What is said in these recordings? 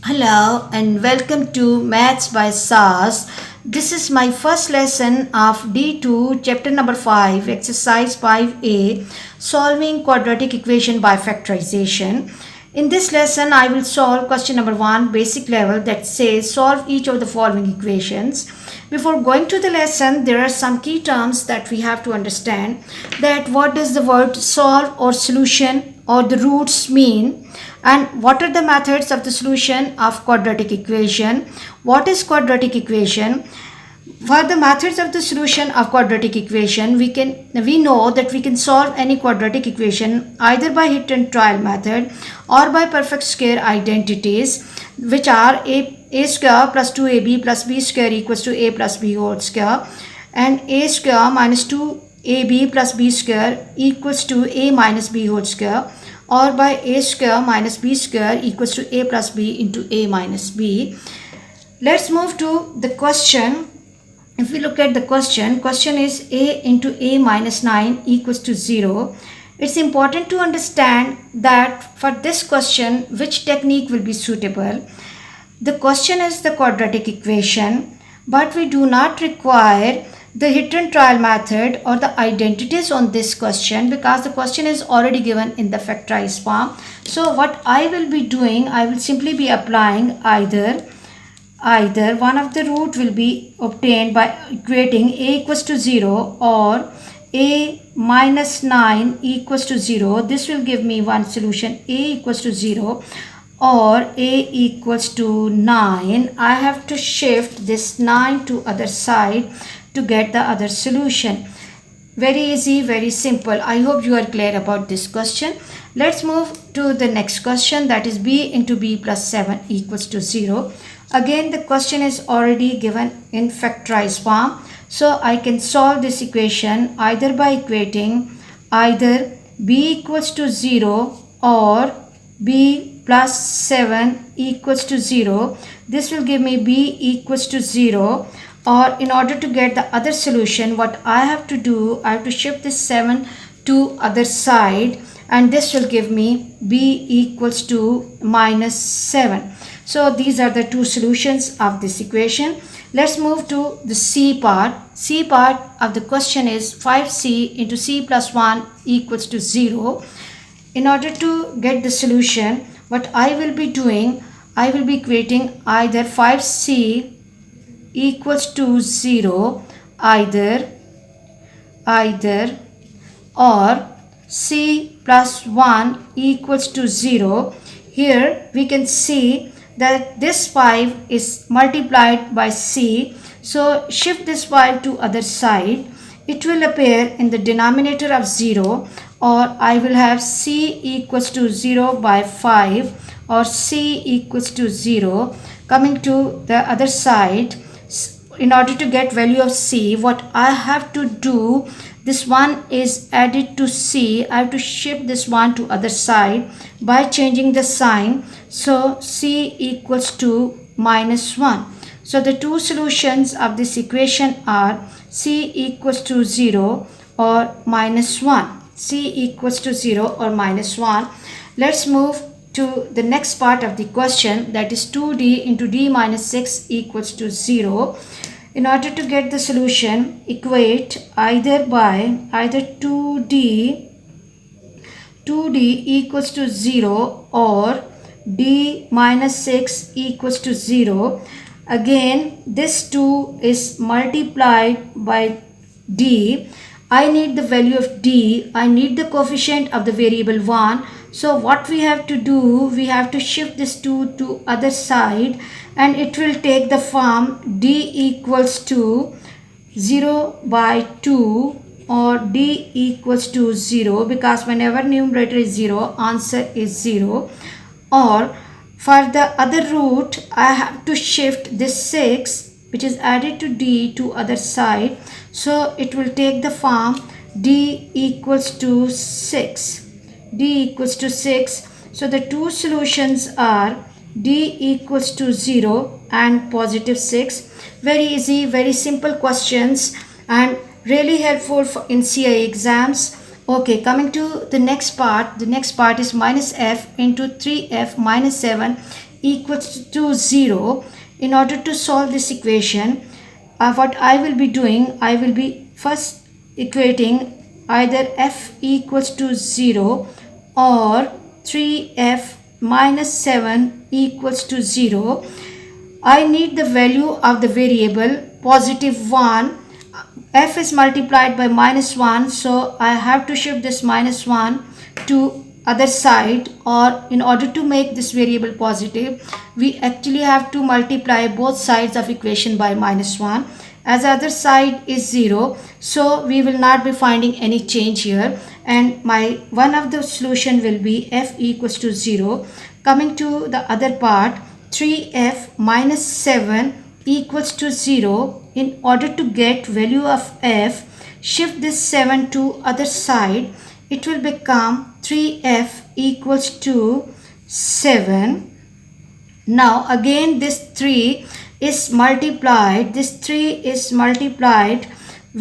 Hello and welcome to Maths by SAS. This is my first lesson of D2 chapter number 5 exercise 5a solving quadratic equation by factorization. In this lesson I will solve question number 1 basic level that says solve each of the following equations. Before going to the lesson, there are some key terms that we have to understand, that what does the word solve or solution or the roots mean, and what are the methods of the solution of quadratic equation. What is quadratic equation? For the methods of the solution of quadratic equation, we know that we can solve any quadratic equation either by hit and trial method or by perfect square identities, which are a square plus 2ab plus b square equals to a plus b whole square, and a square minus 2ab plus b square equals to a minus b whole square, or by a square minus b square equals to a plus b into a minus b. Let's move to the question. If we look at the question is a into a minus 9 equals to 0. It's important to understand that for this question, which technique will be suitable. The question is the quadratic equation, but we do not require the hit and trial method or the identities on this question because the question is already given in the factorized form. So what I will be doing, I will simply be applying either one of the root will be obtained by equating a equals to 0 or a minus 9 equals to 0. This will give me one solution, a equals to 0 or a equals to 9. I have to shift this 9 to other side to get the other solution. Very easy, very simple. I hope you are clear about this question. Let's move to the next question, that is b into b plus 7 equals to 0. Again, the question is already given in factorized form. So I can solve this equation either by equating either b equals to 0 or b plus 7 equals to 0. This will give me b equals to 0. Or in order to get the other solution, what I have to do, I have to shift this 7 to other side, and this will give me b equals to minus 7. So these are the two solutions of this equation. Let's move to the C part. C part of the question is 5c into c plus 1 equals to 0. In order to get the solution, what I will be doing, I will be creating either 5c equals to 0 either or c plus 1 equals to 0. Here we can see that this 5 is multiplied by c. So shift this 5 to other side. It will appear in the denominator of 0, or I will have c equals to 0 by 5 or c equals to 0. Coming to the other side, in order to get value of c, what I have to do, this one is added to c. I have to shift this one to other side by changing the sign. So c equals to minus 1. So the two solutions of this equation are c equals to 0 or minus 1. C equals to 0 or minus 1. Let's move to the next part of the question, that is 2d into d minus 6 equals to 0. In order to get the solution, equate either 2d equals to 0 or d minus 6 equals to 0. Again, this 2 is multiplied by d. I need the value of d. I need the coefficient of the variable 1. So what we have to do, we have to shift this 2 to other side, and it will take the form d equals to 0 by 2 or d equals to 0, because whenever numerator is 0, answer is 0. Or for the other root, I have to shift this 6 which is added to d to other side. So it will take the form d equals to 6. D equals to 6. So the two solutions are d equals to 0 and positive 6. Very easy, very simple questions and really helpful in CIE exams. Okay, coming to the next part. The next part is minus f into 3f minus 7 equals to 0, in order to solve this equation, what I will be doing, I will be first equating either f equals to 0 or 3f minus 7 equals to 0. I need the value of the variable positive 1. F is multiplied by minus 1, so I have to shift this minus 1 to other side, or in order to make this variable positive, we actually have to multiply both sides of equation by minus 1. As other side is 0, so we will not be finding any change here, and my one of the solution will be f equals to 0. Coming to the other part, 3f minus 7 equals to 0. In order to get value of f, shift this 7 to other side, it will become 3f equals to 7. Now again this 3 is multiplied,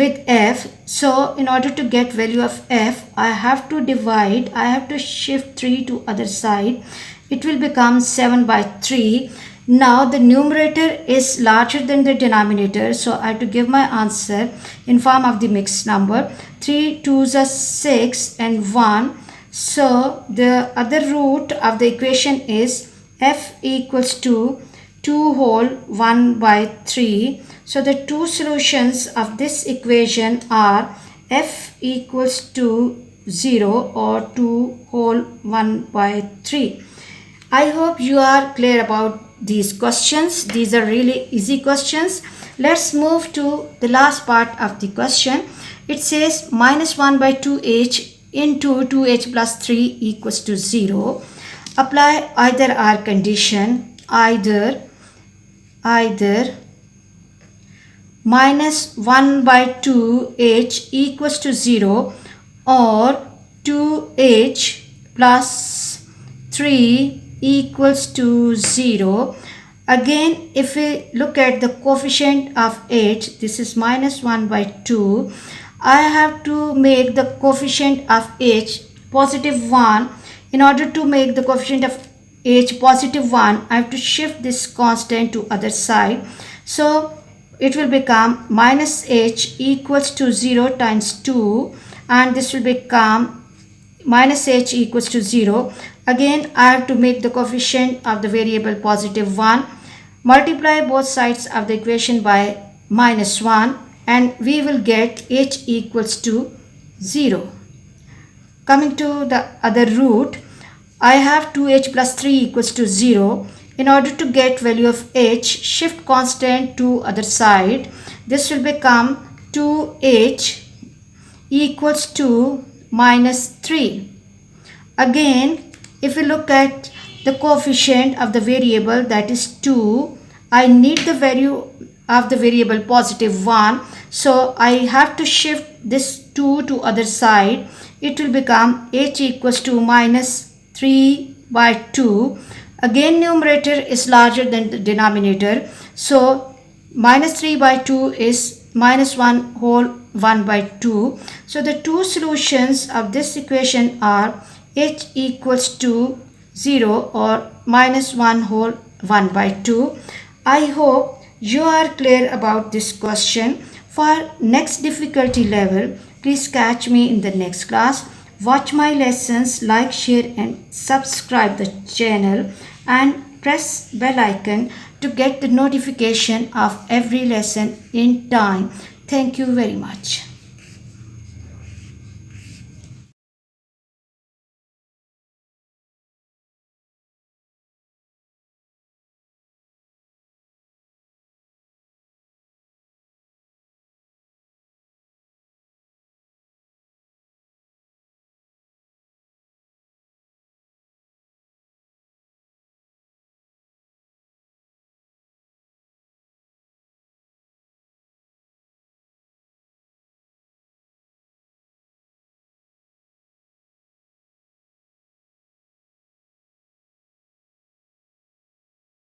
with f. So in order to get value of f, I have to shift 3 to other side. It will become 7 by 3. Now the numerator is larger than the denominator, so I have to give my answer in form of the mixed number. 3 2s are 6 and 1. So the other root of the equation is f equals to 2 whole 1 by 3. So the two solutions of this equation are f equals to 0 or 2 whole 1 by 3. I hope you are clear about these questions. These are really easy questions. Let's move to the last part of the question. It says minus 1 by 2h into 2h plus 3 equals to 0. Apply either or condition, either minus 1 by 2h equals to 0 or 2h plus 3 equals to 0. Again, if we look at the coefficient of h, this is minus 1 by 2. I have to make the coefficient of h positive 1. In order to make the coefficient of h positive 1, I have to shift this constant to other side. So it will become minus h equals to 0 times 2, and this will become minus h equals to 0. Again, I have to make the coefficient of the variable positive 1. Multiply both sides of the equation by minus 1, and we will get h equals to 0. Coming to the other root, I have 2h plus 3 equals to 0. In order to get value of h, shift constant to other side. This will become 2h equals to minus 3. Again, if we look at the coefficient of the variable, that is 2, I need the value of the variable positive 1. So I have to shift this 2 to other side. It will become h equals to minus 3 by 2. Again, numerator is larger than the denominator. So minus 3 by 2 is minus 1 whole 1 by 2. So the two solutions of this equation are h equals to 0 or minus 1 whole 1 by 2. I hope you are clear about this question. For next difficulty level, please catch me in the next class. Watch my lessons, like, share and subscribe the channel, and press bell icon to get the notification of every lesson in time. Thank you very much.